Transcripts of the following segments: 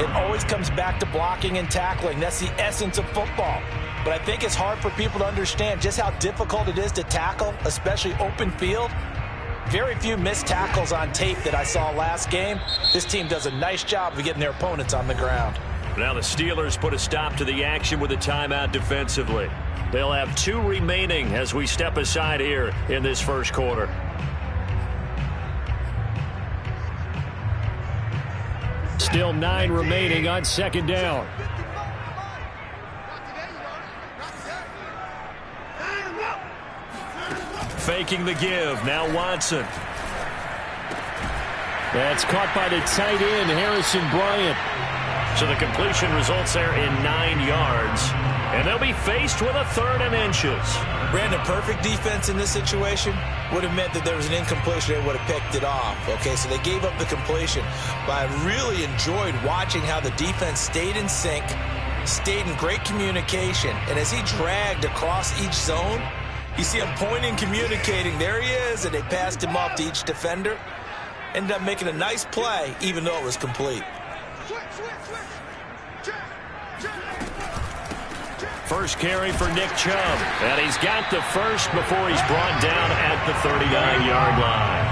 It always comes back to blocking and tackling. That's the essence of football. But I think it's hard for people to understand just how difficult it is to tackle, especially open field. Very few missed tackles on tape that I saw last game. This team does a nice job of getting their opponents on the ground. Now the Steelers put a stop to the action with a timeout defensively. They'll have 2 remaining as we step aside here in this first quarter. Still 9 remaining on second down. Faking the give. Now Watson. That's caught by the tight end, Harrison Bryant. So the completion results there in 9 yards. And they'll be faced with a 3rd and inches. Brandon, perfect defense in this situation would have meant that there was an incompletion. They would have picked it off. Okay, so they gave up the completion. But I really enjoyed watching how the defense stayed in sync, stayed in great communication. And as he dragged across each zone, you see him pointing, communicating. There he is, and they passed him off to each defender. Ended up making a nice play, even though it was complete. First carry for Nick Chubb. And he's got the first before he's brought down at the 39-yard line.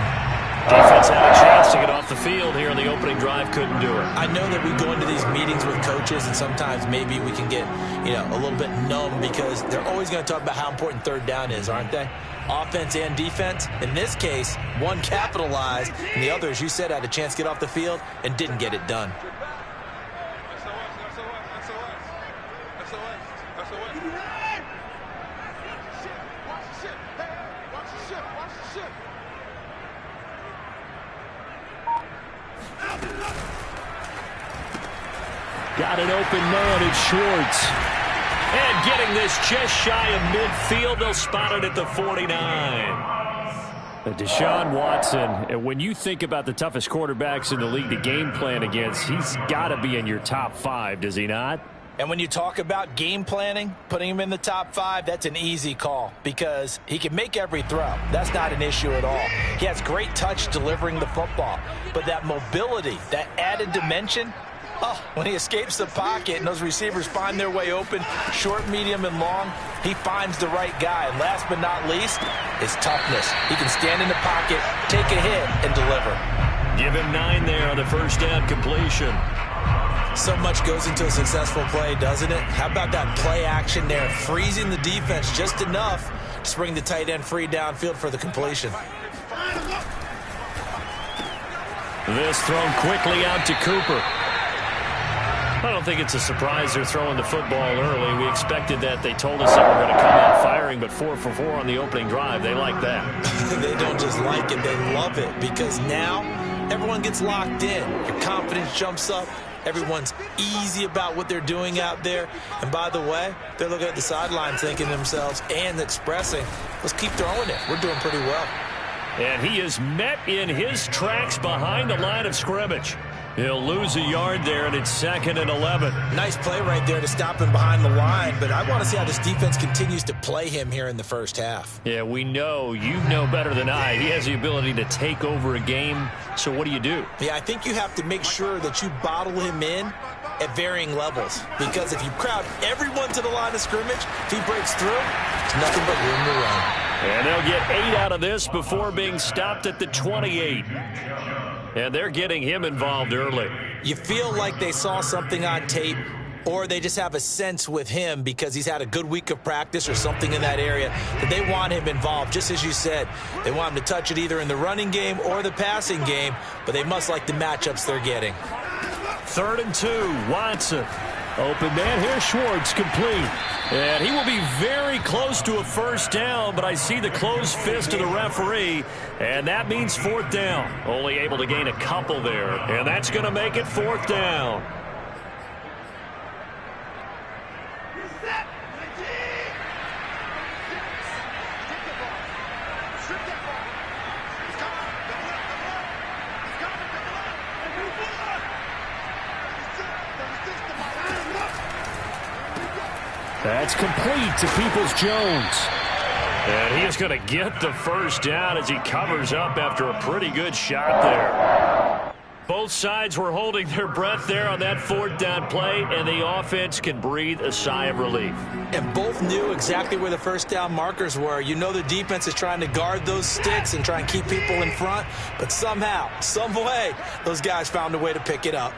Defense had a chance to get off the field here in the opening drive, couldn't do it. I know that we go into these meetings with coaches, and sometimes maybe we can get, a little bit numb because they're always going to talk about how important 3rd down is, aren't they? Offense and defense. In this case, one capitalized, and the other, as you said, had a chance to get off the field and didn't get it done. Got an open man, it's Schwartz. And getting this just shy of midfield, they'll spot it at the 49. Deshaun Watson, when you think about the toughest quarterbacks in the league to game plan against, he's got to be in your top 5, does he not? And when you talk about game planning, putting him in the top 5, that's an easy call because he can make every throw. That's not an issue at all. He has great touch delivering the football. But that mobility, that added dimension, when he escapes the pocket and those receivers find their way open, short, medium, and long, he finds the right guy. And last but not least, his toughness. He can stand in the pocket, take a hit, and deliver. Give him 9 there on the first down completion. So much goes into a successful play, doesn't it? How about that play action there, freezing the defense just enough to bring the tight end free downfield for the completion. This thrown quickly out to Cooper. I don't think it's a surprise they're throwing the football early. We expected that. They told us they were going to come out firing, but 4 for 4 on the opening drive. They like that. They don't just like it, they love it, because now everyone gets locked in. Your confidence jumps up. Everyone's easy about what they're doing out there. And by the way, they're looking at the sidelines thinking to themselves and expressing, let's keep throwing it. We're doing pretty well. And he is met in his tracks behind the line of scrimmage. He'll lose a yard there, and it's 2nd and 11. Nice play right there to stop him behind the line, but I want to see how this defense continues to play him here in the first half. Yeah, we know. You know better than I. He has the ability to take over a game, so what do you do? Yeah, I think you have to make sure that you bottle him in at varying levels, because if you crowd everyone to the line of scrimmage, if he breaks through, it's nothing but room to run. And they'll get 8 out of this before being stopped at the 28. And they're getting him involved early. You feel like they saw something on tape, or they just have a sense with him because he's had a good week of practice or something in that area that they want him involved. Just as you said, they want him to touch it either in the running game or the passing game, but they must like the matchups they're getting. 3rd and 2, Watson. Open man here, Schwartz, complete. And he will be very close to a first down, but I see the closed fist of the referee, and that means 4th down. Only able to gain a couple there, and that's going to make it 4th down. That's complete to Peoples-Jones. And he is going to get the first down as he covers up after a pretty good shot there. Both sides were holding their breath there on that fourth down play, and the offense can breathe a sigh of relief. And both knew exactly where the first down markers were. You know the defense is trying to guard those sticks and try and keep people in front, but somehow, some way, those guys found a way to pick it up.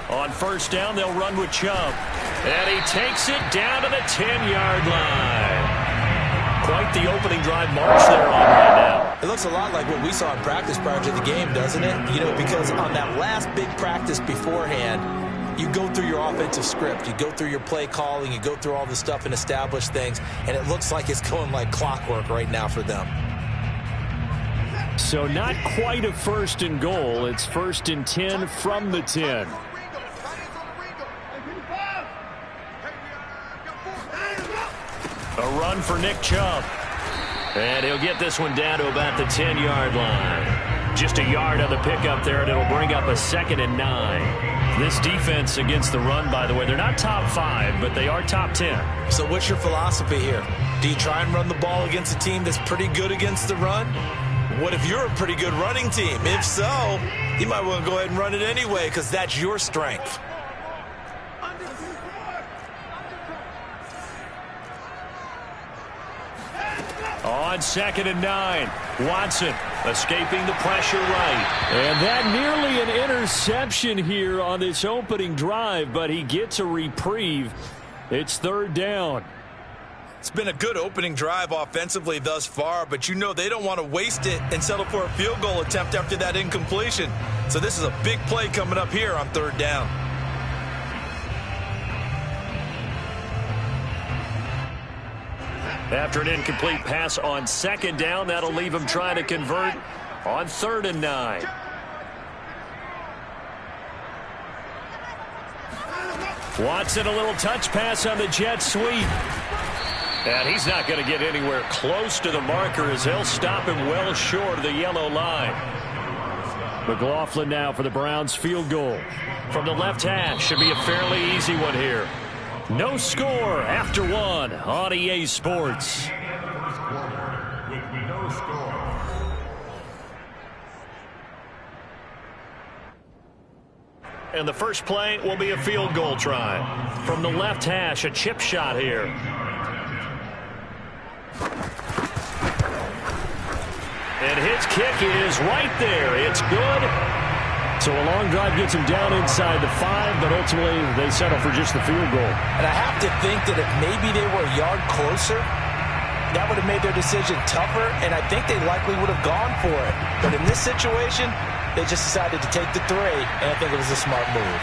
On first down, they'll run with Chubb. And he takes it down to the 10-yard line. Quite the opening drive march they're on right now. It looks a lot like what we saw in practice prior to the game, doesn't it? You know, because on that last big practice beforehand, you go through your offensive script. You go through your play calling. You go through all the stuff and establish things. And it looks like it's going like clockwork right now for them. So not quite a first and goal. It's first and 10 from the 10. A run for Nick Chubb. And he'll get this one down to about the 10-yard line. Just a yard on the pickup there, and it'll bring up a 2nd and 9. This defense against the run, by the way, they're not top 5, but they are top 10. So what's your philosophy here? Do you try and run the ball against a team that's pretty good against the run? What if you're a pretty good running team? If so, you might want to go ahead and run it anyway because that's your strength. On 2nd and 9, Watson escaping the pressure right. And that nearly an interception here on this opening drive, but he gets a reprieve. It's 3rd down. It's been a good opening drive offensively thus far, but you know they don't want to waste it and settle for a field goal attempt after that incompletion. So this is a big play coming up here on 3rd down. After an incomplete pass on 2nd down, that'll leave him trying to convert on 3rd and 9. Watson, a little touch pass on the jet sweep. And he's not going to get anywhere close to the marker as he'll stop him well short of the yellow line. McLaughlin now for the Browns field goal. From the left hash, should be a fairly easy one here. No score after 1 on EA Sports. And the first play will be a field goal try. From the left hash, a chip shot here. And his kick is right there. It's good. So a long drive gets him down inside the 5, but ultimately they settle for just the field goal. And I have to think that if maybe they were a yard closer, that would have made their decision tougher, and I think they likely would have gone for it. But in this situation, they just decided to take the 3, and I think it was a smart move.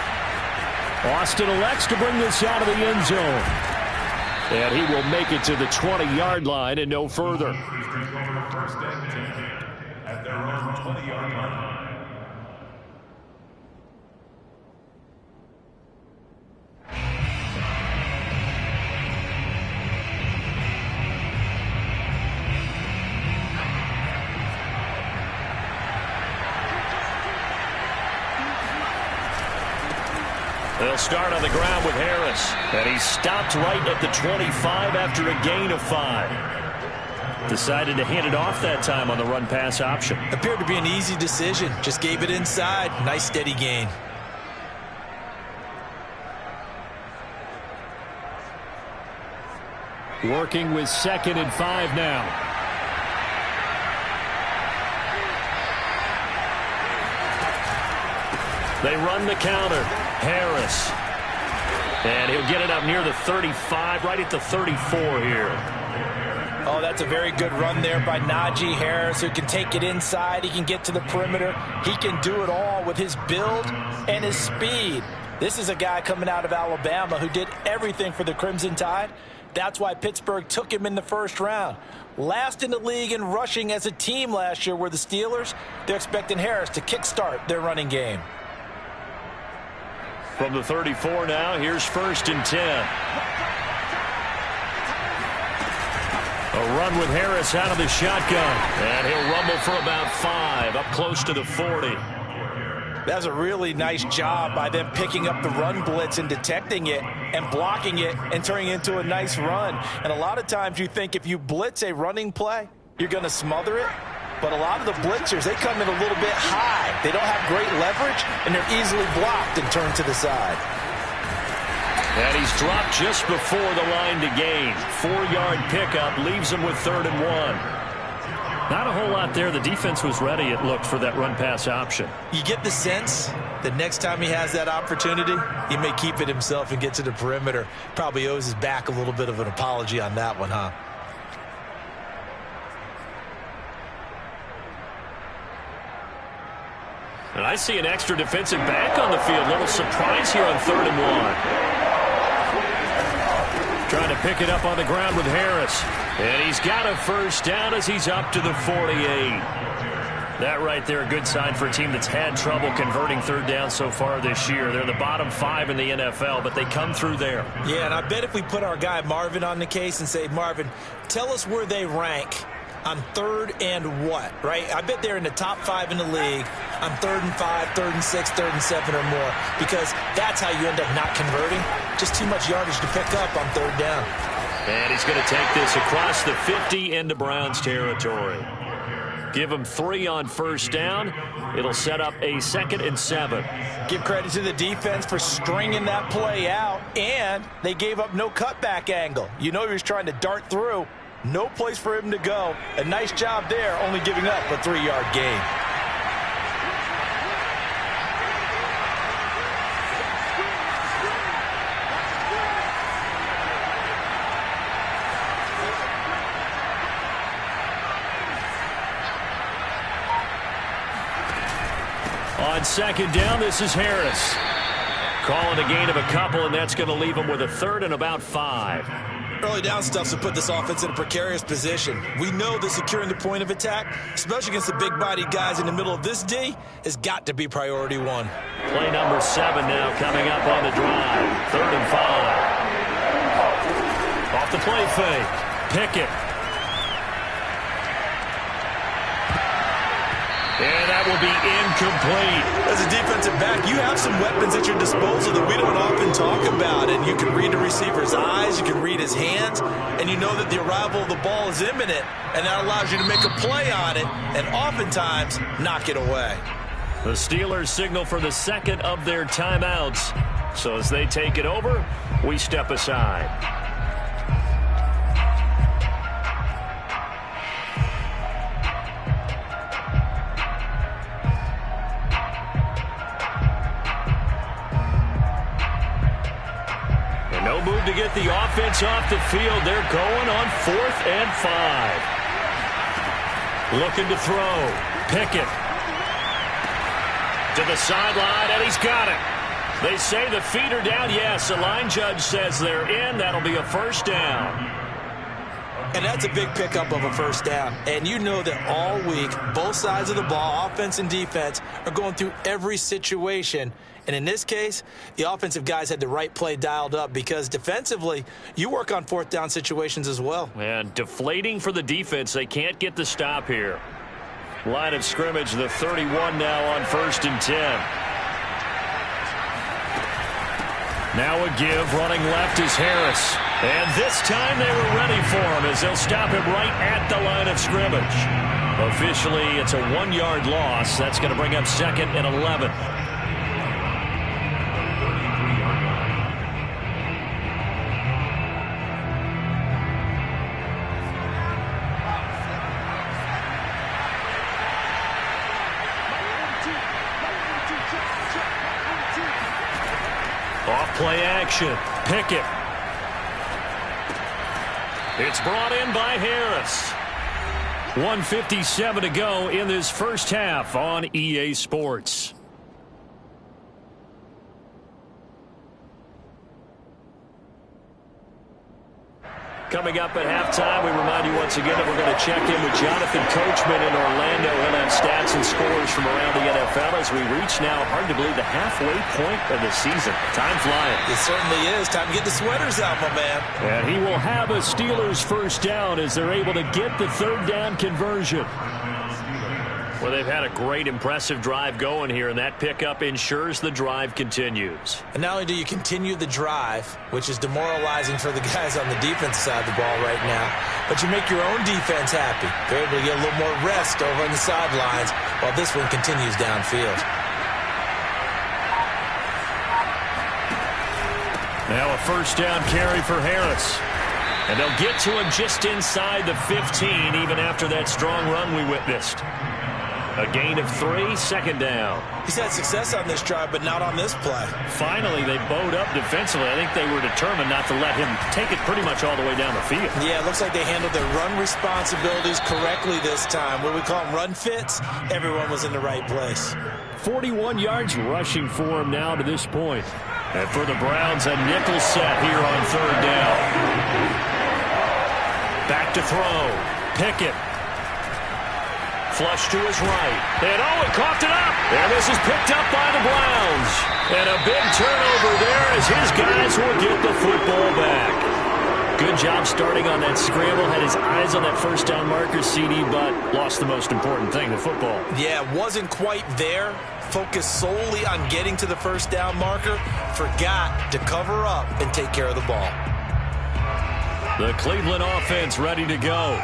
Austin elects to bring this out of the end zone. And he will make it to the 20-yard line and no further. At their own 20-yard line. They'll start on the ground with Harris. And he stopped right at the 25 after a gain of 5. Decided to hand it off that time on the run-pass option. Appeared to be an easy decision. Just gave it inside. Nice steady gain. Working with 2nd and 5 now. They run the counter. Harris. And he'll get it up near the 35, right at the 34 here. Oh, that's a very good run there by Najee Harris, who can take it inside. He can get to the perimeter. He can do it all with his build and his speed. This is a guy coming out of Alabama who did everything for the Crimson Tide. That's why Pittsburgh took him in the first round. Last in the league in rushing as a team last year were the Steelers. They're expecting Harris to kickstart their running game. From the 34 now, here's 1st and 10. A run with Harris out of the shotgun. And he'll rumble for about 5, up close to the 40. That's a really nice job by them picking up the run blitz and detecting it and blocking it and turning it into a nice run. And a lot of times you think if you blitz a running play, you're going to smother it. But a lot of the blitzers, they come in a little bit high. They don't have great leverage, and they're easily blocked and turned to the side. And he's dropped just before the line to gain. 4-yard pickup leaves him with 3rd and 1. Not a whole lot there. The defense was ready, it looked, for that run-pass option. You get the sense that next time he has that opportunity, he may keep it himself and get to the perimeter. Probably owes his back a little bit of an apology on that one, huh? And I see an extra defensive back on the field. Little surprise here on 3rd and 1. Trying to pick it up on the ground with Harris. And he's got a first down as he's up to the 48. That right there, a good sign for a team that's had trouble converting 3rd down so far this year. They're the bottom 5 in the NFL, but they come through there. Yeah, and I bet if we put our guy Marvin on the case and say, Marvin, tell us where they rank on 3rd and what, right? I bet they're in the top 5 in the league on 3rd and 5, 3rd and 6, 3rd and 7 or more, because that's how you end up not converting. Just too much yardage to pick up on 3rd down. And he's going to take this across the 50 into Browns territory. Give him 3 on first down. It'll set up a 2nd and 7. Give credit to the defense for stringing that play out, and they gave up no cutback angle. You know he was trying to dart through. No place for him to go. A nice job there, only giving up a 3-yard gain. On 2nd down, this is Harris. Calling a gain of a couple, and that's going to leave him with a 3rd and about 5. Early down stuff's to put this offense in a precarious position. We know that securing the point of attack, especially against the big-bodied guys in the middle of this D, has got to be priority 1. Play number 7 now coming up on the drive. 3rd and 5. Off the play fake. Pickett. And that will be incomplete. As a defensive back, you have some weapons at your disposal that we don't often talk about. And you can read the receiver's eyes, you can read his hands, and you know that the arrival of the ball is imminent. And that allows you to make a play on it and oftentimes knock it away. The Steelers signal for the 2nd of their timeouts. So as they take it over, we step aside. No move to get the offense off the field. They're going on 4th and 5. Looking to throw. Pickett. To the sideline, and he's got it. They say the feet are down. Yes, the line judge says they're in. That'll be a first down. And that's a big pickup of a first down. And you know that all week, both sides of the ball, offense and defense, are going through every situation. And in this case, the offensive guys had the right play dialed up because defensively, you work on 4th down situations as well. And deflating for the defense. They can't get the stop here. Line of scrimmage, the 31 now on 1st and 10. Now a give, running left is Harris. And this time they were ready for him as they'll stop him right at the line of scrimmage. Officially, it's a 1-yard loss. That's going to bring up 2nd and 11. Off-play action. Pickett. It's brought in by Harris. 1:57 to go in this first half on EA Sports. Coming up at halftime, we remind you once again that we're going to check in with Jonathan Coachman in Orlando. He'll have stats and scores from around the NFL as we reach now, hard to believe, the halfway point of the season. Time flying. It certainly is. Time to get the sweaters out, my man. And he will have a Steelers first down as they're able to get the 3rd down conversion. Well, they've had a great, impressive drive going here, and that pickup ensures the drive continues. And not only do you continue the drive, which is demoralizing for the guys on the defense side of the ball right now, but you make your own defense happy. They're able to get a little more rest over on the sidelines while this one continues downfield. Now a first down carry for Harris. And they'll get to him just inside the 15, even after that strong run we witnessed. A gain of 3, second down. He's had success on this drive, but not on this play. Finally, they bowed up defensively. I think they were determined not to let him take it pretty much all the way down the field. Yeah, it looks like they handled their run responsibilities correctly this time. What we call them run fits, everyone was in the right place. 41 yards rushing for him now to this point. And for the Browns, a nickel set here on third down. Back to throw. Pickett. Flush to his right. And he coughed it up. And this is picked up by the Browns. And a big turnover there as his guys will get the football back. Good job starting on that scramble. Had his eyes on that first down marker, CD, but lost the most important thing, the football. Yeah, wasn't quite there. Focused solely on getting to the first down marker. Forgot to cover up and take care of the ball. The Cleveland offense ready to go.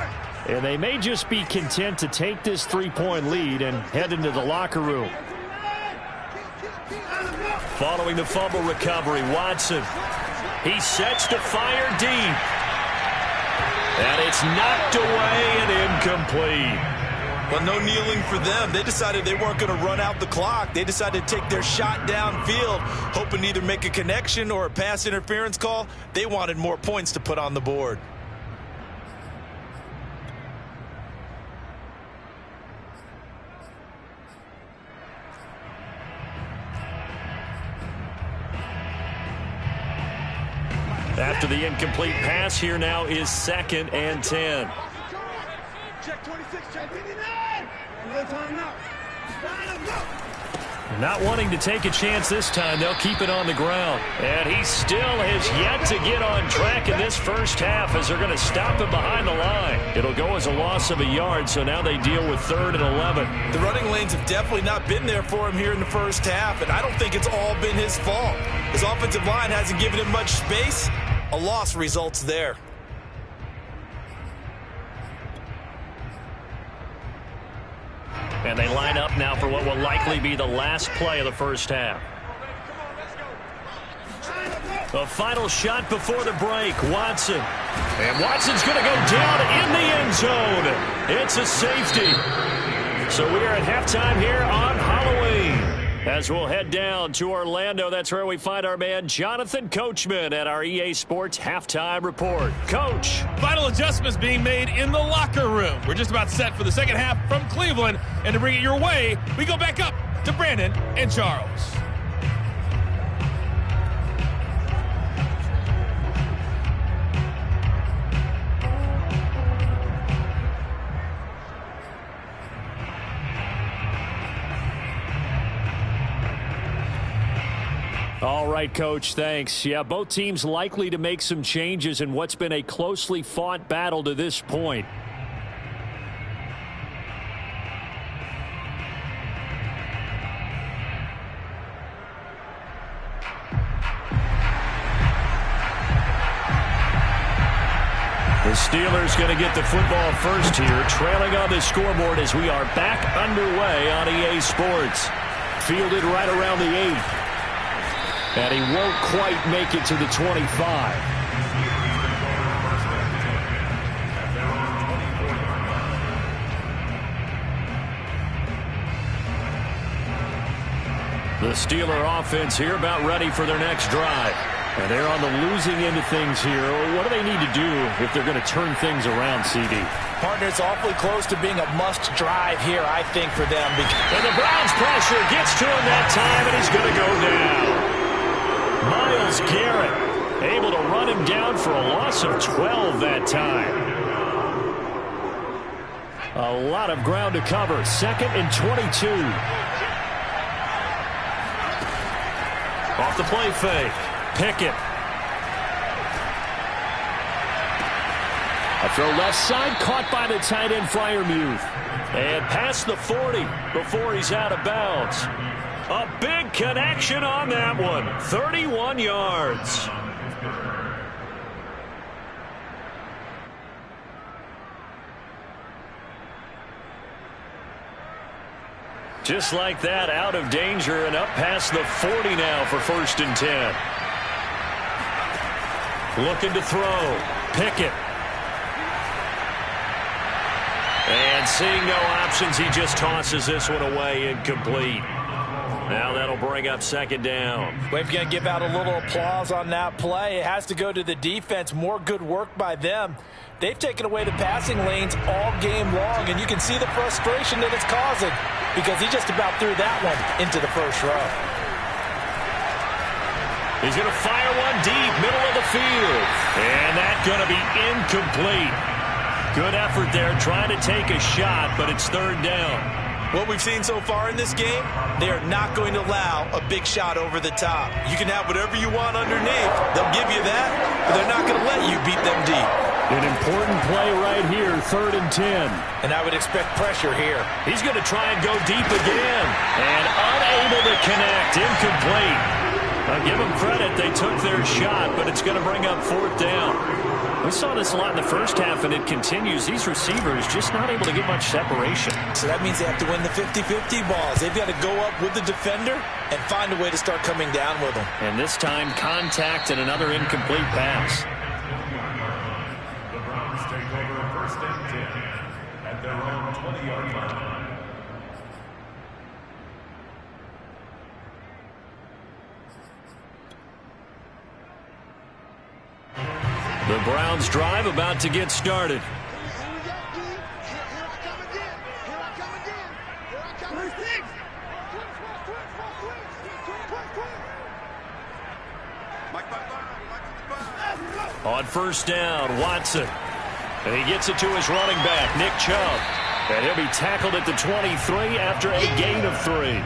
And they may just be content to take this 3-point lead and head into the locker room. Following the fumble recovery, Watson. He sets to fire deep. And it's knocked away and incomplete. Well, no kneeling for them. They decided they weren't going to run out the clock. They decided to take their shot downfield, hoping to either make a connection or a pass interference call. They wanted more points to put on the board. After the incomplete pass, here now is 2nd and 10. Check 26, check 59. Not wanting to take a chance this time, they'll keep it on the ground. And he still has yet to get on track in this first half as they're going to stop him behind the line. It'll go as a loss of a yard, so now they deal with 3rd and 11. The running lanes have definitely not been there for him here in the first half, and I don't think it's all been his fault. His offensive line hasn't given him much space. A loss results there. And they line up now for what will likely be the last play of the first half. A final shot before the break, Watson. And Watson's going to go down in the end zone. It's a safety. So we are at halftime here on Halloween. As we'll head down to Orlando, that's where we find our man Jonathan Coachman at our EA Sports Halftime Report. Coach. Final adjustments being made in the locker room. We're just about set for the second half from Cleveland. And to bring it your way, we go back up to Brandon and Charles. All right, Coach, thanks. Yeah, both teams likely to make some changes in what's been a closely fought battle to this point. The Steelers going to get the football first here, trailing on the scoreboard as we are back underway on EA Sports. Fielded right around the 8. And he won't quite make it to the 25. The Steeler offense here about ready for their next drive. And they're on the losing end of things here. What do they need to do if they're going to turn things around, CD? Partner, it's awfully close to being a must drive here, I think, for them. And the Browns pressure gets to him that time, and he's going to go down. Myles Garrett able to run him down for a loss of 12 that time. A lot of ground to cover. 2nd and 22. Off the play fake. Pickett. A throw left side, caught by the tight end Freiermuth. And past the 40 before he's out of bounds. A big connection on that one. 31 yards. Just like that, out of danger and up past the 40 now for 1st and 10. Looking to throw. Pickett. And seeing no options, he just tosses this one away, incomplete. Now that'll bring up 2nd down. We're going to give out a little applause on that play. It has to go to the defense. More good work by them. They've taken away the passing lanes all game long, and you can see the frustration that it's causing because he just about threw that one into the first row. He's going to fire one deep, middle of the field. And that's going to be incomplete. Good effort there, trying to take a shot, but it's 3rd down. What we've seen so far in this game, they are not going to allow a big shot over the top. You can have whatever you want underneath. They'll give you that, but they're not going to let you beat them deep. An important play right here, 3rd and 10. And I would expect pressure here. He's going to try and go deep again. And unable to connect, incomplete. I'll give them credit, they took their shot, but it's going to bring up 4th down. We saw this a lot in the first half, and it continues. These receivers just not able to get much separation. So that means they have to win the 50-50 balls. They've got to go up with the defender and find a way to start coming down with them. And this time, contact and another incomplete pass. The Browns take over 1st and 10 at their own 20-yard line. The Browns drive about to get started. On 1st down, Watson. And he gets it to his running back, Nick Chubb. And he'll be tackled at the 23 after a gain of 3.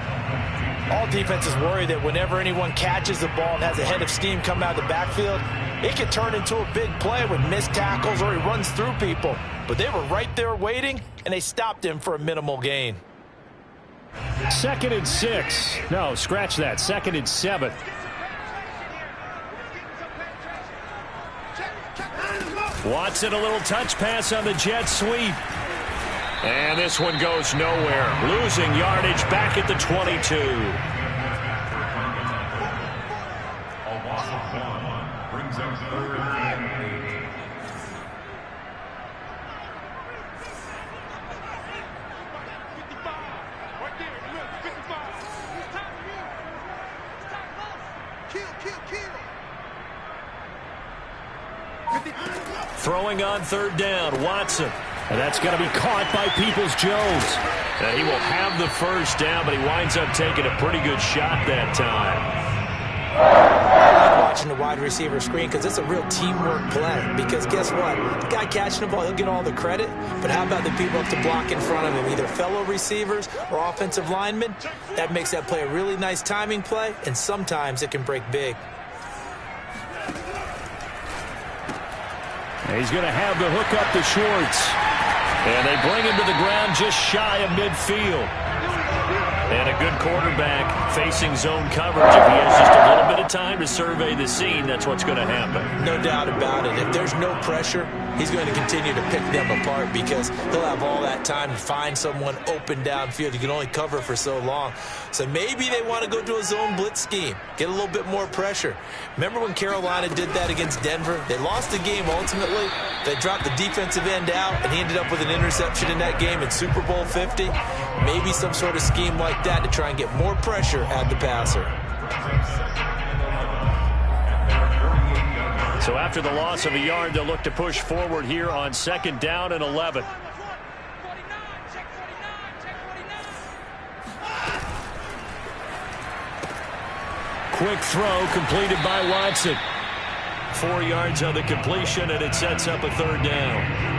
All defenses worry that whenever anyone catches the ball and has a head of steam come out of the backfield, it can turn into a big play with missed tackles or he runs through people. But they were right there waiting, and they stopped him for a minimal gain. 2nd and 6. No, scratch that. 2nd and 7. Watson, a little touch pass on the jet sweep. And this one goes nowhere. Losing yardage back at the 22. A loss of 1 brings up 3rd and 8. Throwing on 3rd down, Watson. And that's going to be caught by Peoples-Jones. And he will have the 1st down, but he winds up taking a pretty good shot that time. Watching the wide receiver screen because it's a real teamwork play. Because guess what? The guy catching the ball, he'll get all the credit. But how about the people up to block in front of him, either fellow receivers or offensive linemen? That makes that play a really nice timing play, and sometimes it can break big. He's going to have the hook up to Schwartz. And they bring him to the ground just shy of midfield. And a good quarterback facing zone coverage. If he has just a little bit of time to survey the scene, that's what's going to happen. No doubt about it. If there's no pressure, he's going to continue to pick them apart because he'll have all that time to find someone open downfield. You can only cover for so long. So maybe they want to go to a zone blitz scheme, get a little bit more pressure. Remember when Carolina did that against Denver? They lost the game ultimately. They dropped the defensive end out, and he ended up with an interception in that game in Super Bowl 50. Maybe some sort of scheme like that to try and get more pressure at the passer. So after the loss of a yard, they'll look to push forward here on 2nd down and 11. Quick throw completed by Watson. 4 yards on the completion, and it sets up a 3rd down.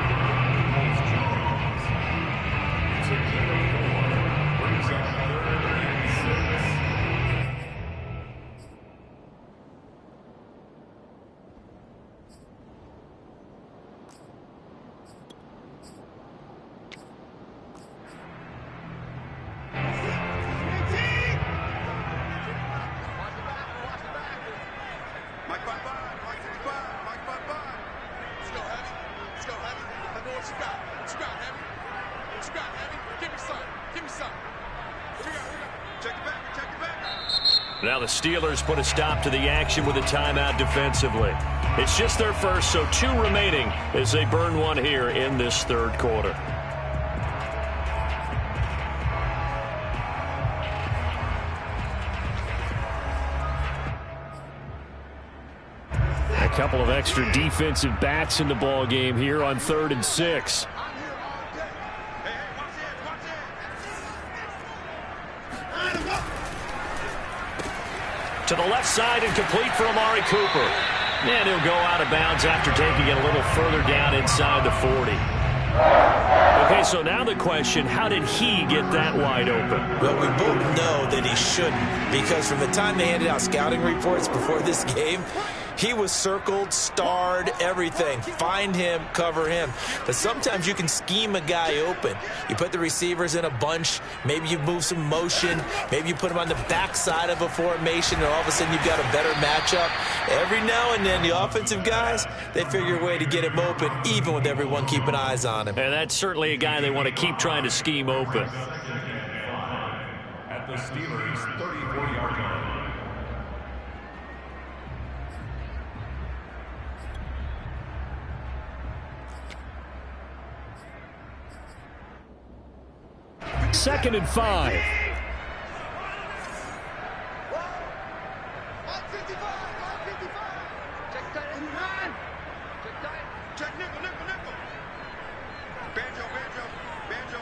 Now the Steelers put a stop to the action with a timeout defensively. It's just their first, so 2 remaining as they burn one here in this third quarter. A couple of extra defensive backs in the ball game here on 3rd and 6. To the left side and complete for Amari Cooper. And he'll go out of bounds after taking it a little further down inside the 40. Okay, so now the question, how did he get that wide open? Well, we both know that he shouldn't, because from the time they handed out scouting reports before this game, he was circled, starred, everything. Find him, cover him. But sometimes you can scheme a guy open. You put the receivers in a bunch. Maybe you move some motion. Maybe you put them on the backside of a formation, and all of a sudden you've got a better matchup. Every now and then, the offensive guys, they figure a way to get him open, even with everyone keeping eyes on him. And that's certainly a guy they want to keep trying to scheme open. At the Steelers' 34-yard line. Second and 5. Check nickel. Banjo.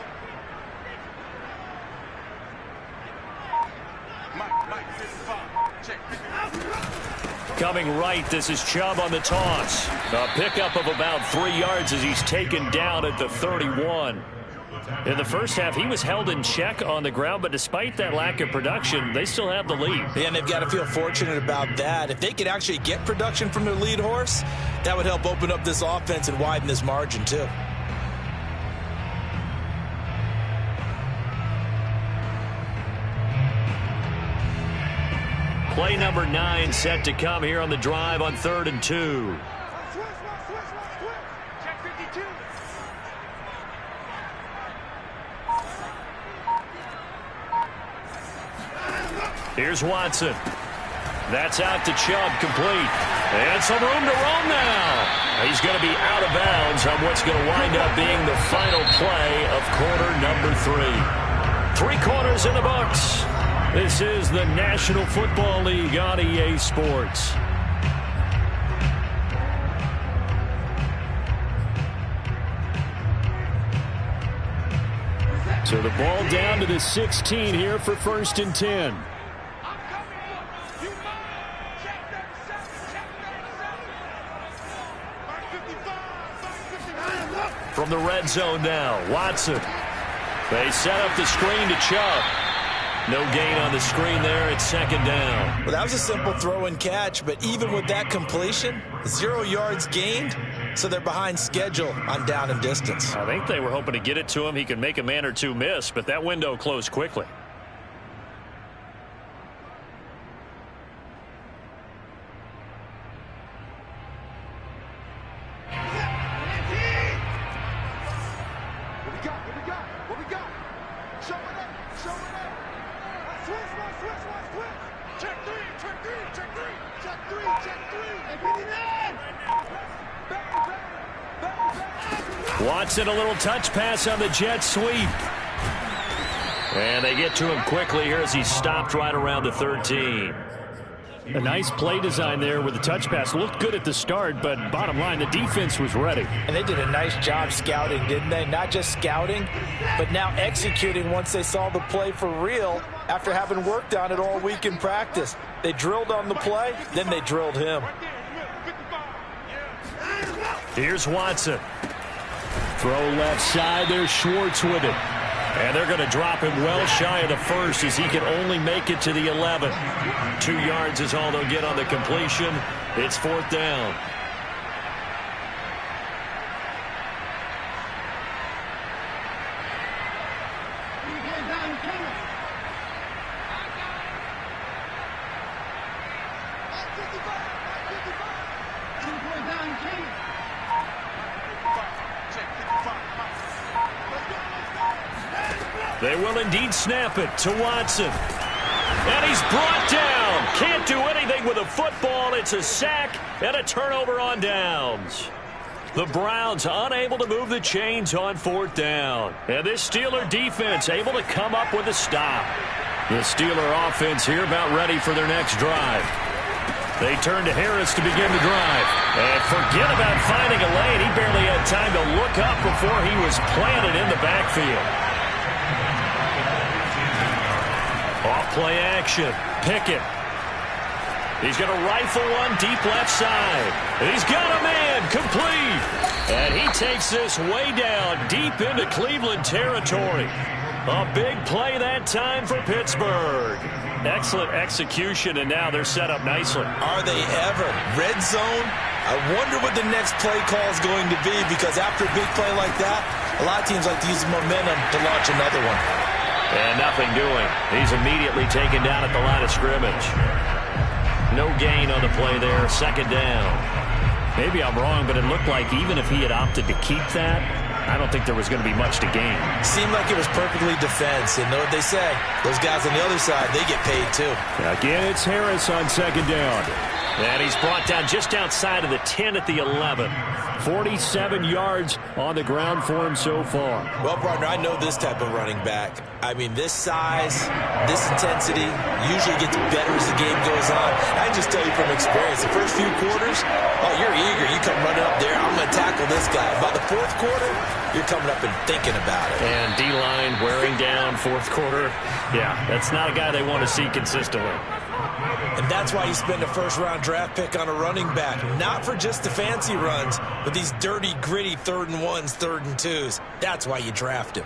Mike, 55. Check. Coming right, this is Chubb on the toss. A pickup of about 3 yards as he's taken down at the 31. In the first half, he was held in check on the ground, but despite that lack of production, they still have the lead. Yeah, and they've got to feel fortunate about that. If they could actually get production from their lead horse, that would help open up this offense and widen this margin, too. Play number 9 set to come here on the drive on 3rd and 2. Check 52. Here's Watson. That's out to Chubb, complete. And some room to roam now. He's going to be out of bounds on what's going to wind up being the final play of quarter number 3. 3 quarters in the books. This is the National Football League on EA Sports. So the ball down to the 16 here for 1st and 10. From the red zone now, Watson. They set up the screen to Chubb. No gain on the screen there. It's 2nd down. Well, that was a simple throw and catch, but even with that completion, 0 yards gained, so they're behind schedule on down and distance. I think they were hoping to get it to him. He could make a man or two miss, but that window closed quickly. What we got? Show it up. Switch. Check three. Watson, a little touch pass on the jet sweep. And they get to him quickly here as he's stopped right around the 13. A nice play design there with the touch pass. Looked good at the start, but bottom line, the defense was ready. And they did a nice job scouting, didn't they? Not just scouting, but now executing once they saw the play for real after having worked on it all week in practice. They drilled on the play, then they drilled him. Here's Watson. Throw left side. There's Schwartz with it. And they're going to drop him well shy of the 1st as he can only make it to the 11. 2 yards is all they'll get on the completion. It's 4th down. They will indeed snap it to Watson. And he's brought down. Can't do anything with a football. It's a sack and a turnover on downs. The Browns unable to move the chains on 4th down. And this Steeler defense able to come up with a stop. The Steeler offense here about ready for their next drive. They turn to Harris to begin the drive. And forget about finding a lane. He barely had time to look up before he was planted in the backfield. Off-play action. Pickett. He's going to rifle one deep left side. And he's got a man complete. And he takes this way down deep into Cleveland territory. A big play that time for Pittsburgh. Excellent execution, and now they're set up nicely. Are they ever? Red zone? I wonder what the next play call is going to be, because after a big play like that, a lot of teams like to use momentum to launch another one. And nothing doing. He's immediately taken down at the line of scrimmage. No gain on the play there. 2nd down. Maybe I'm wrong, but it looked like even if he had opted to keep that, I don't think there was going to be much to gain. Seemed like it was perfectly defense. And know what they say? Those guys on the other side, they get paid too. Again, it's Harris on 2nd down. And he's brought down just outside of the 10 at the 11. 47 yards on the ground for him so far. Well, partner, I know this type of running back. I mean, this size, this intensity usually gets better as the game goes on. I can just tell you from experience, the first few quarters, oh, you're eager. You come running up there, I'm going to tackle this guy. By the 4th quarter, you're coming up and thinking about it. And D-line wearing down 4th quarter. Yeah, that's not a guy they want to see consistently. And that's why you spend a first-round draft pick on a running back. Not for just the fancy runs, but these dirty, gritty 3rd and 1s, 3rd and 2s. That's why you draft him.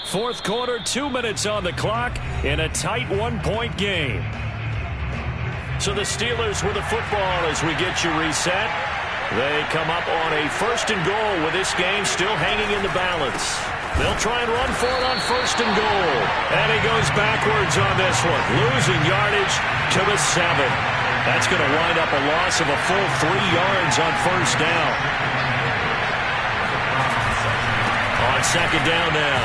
Fourth quarter, 2 minutes on the clock in a tight 1-point game. So the Steelers with the football as we get you reset. They come up on a 1st and goal with this game still hanging in the balance. They'll try and run for it on 1st and goal. And he goes backwards on this one, losing yardage to the 7. That's going to wind up a loss of a full 3 yards on 1st down. On 2nd down now,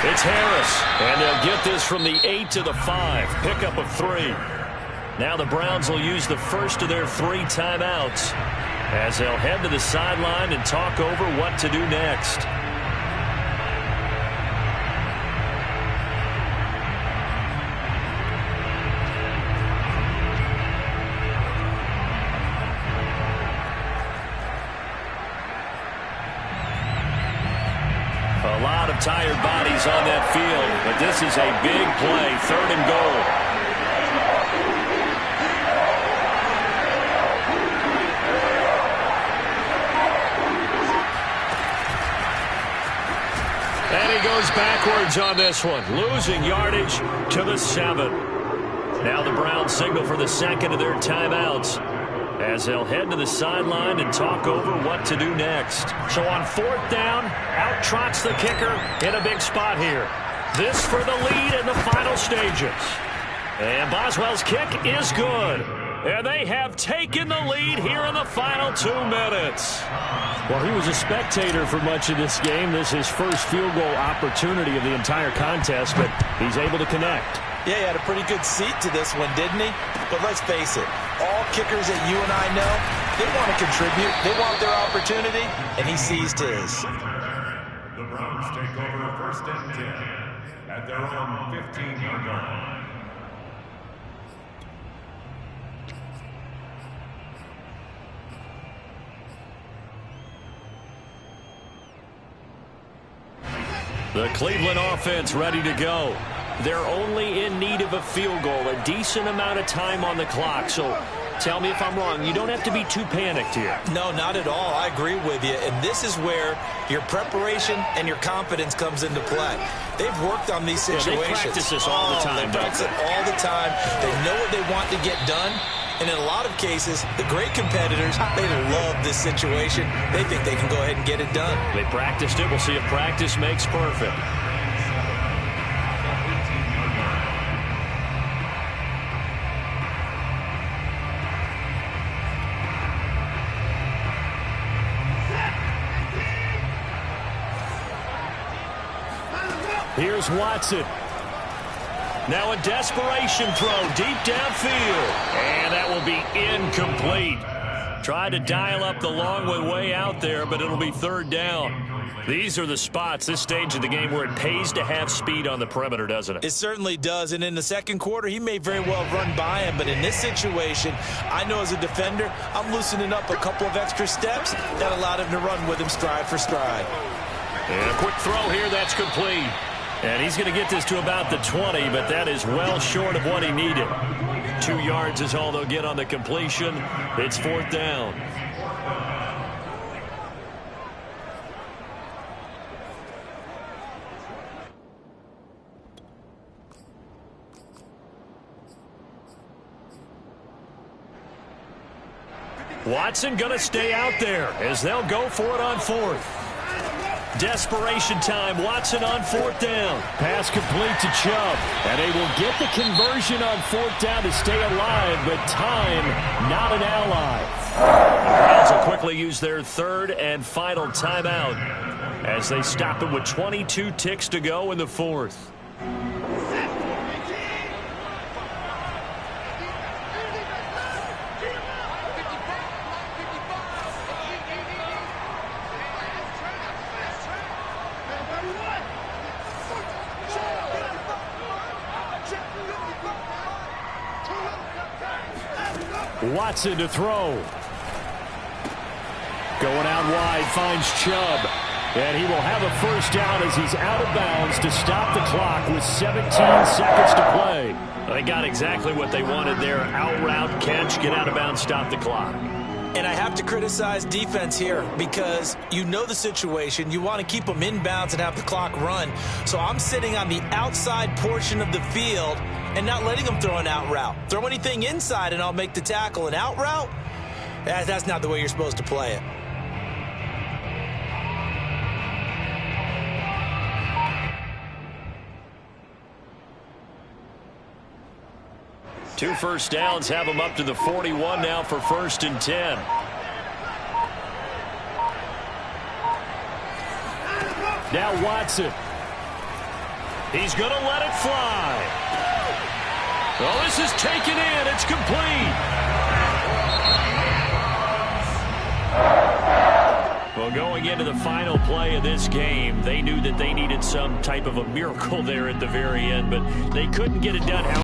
it's Harris. And they'll get this from the 8 to the 5. Pickup of 3. Now the Browns will use the first of their 3 timeouts as they'll head to the sideline and talk over what to do next. A lot of tired bodies on that field, but this is a big play, 3rd and goal. And he goes backwards on this one, losing yardage to the 7. Now the Browns signal for the 2nd of their timeouts as they'll head to the sideline and talk over what to do next. So on 4th down, out trots the kicker in a big spot here. This for the lead in the final stages. And Boswell's kick is good. And they have taken the lead here in the final 2 minutes. Well, he was a spectator for much of this game. This is his first field goal opportunity of the entire contest, but he's able to connect. Yeah, he had a pretty good seat to this one, didn't he? But let's face it, all kickers that you and I know, they want to contribute. They want their opportunity, and he seized his. The Browns take over 1st and 10 at their own 15-yard line. The Cleveland offense ready to go. They're only in need of a field goal, a decent amount of time on the clock. So tell me if I'm wrong. You don't have to be too panicked here. No, not at all. I agree with you. And this is where your preparation and your confidence comes into play. They've worked on these situations. Yeah, they practice this all the time. They practice it all the time. They know what they want to get done. And in a lot of cases, the great competitors, they love this situation. They think they can go ahead and get it done. They practiced it. We'll see if practice makes perfect. Here's Watson. Now a desperation throw deep downfield. And that will be incomplete. Tried to dial up the long way out there, but it'll be third down. These are the spots, this stage of the game, where it pays to have speed on the perimeter, doesn't it? It certainly does, and in the second quarter, he may very well run by him, but in this situation, I know as a defender, I'm loosening up a couple of extra steps that allowed him to run with him stride for stride. And a quick throw here, that's complete. And he's going to get this to about the 20, but that is well short of what he needed. 2 yards is all they'll get on the completion. It's fourth down. Watson going to stay out there as they'll go for it on fourth. Desperation time. Watson on fourth down. Pass complete to Chubb. And they will get the conversion on fourth down to stay alive, but time not an ally. The Browns will quickly use their third and final timeout as they stop it with 22 ticks to go in the fourth. Watson to throw. Going out wide, finds Chubb. And he will have a first down as he's out of bounds to stop the clock with 17 seconds to play. They got exactly what they wanted there. Out route, catch, get out of bounds, stop the clock. And I have to criticize defense here because you know the situation. You want to keep them inbounds and have the clock run. So I'm sitting on the outside portion of the field and not letting them throw an out route. Throw anything inside and I'll make the tackle. An out route? That's not the way you're supposed to play it. Two first downs have them up to the 41 now for 1st and 10. Now Watson. He's going to let it fly. Well, this is taken in. It's complete. Well, going into the final play of this game, they knew that they needed some type of a miracle there at the very end, but they couldn't get it done.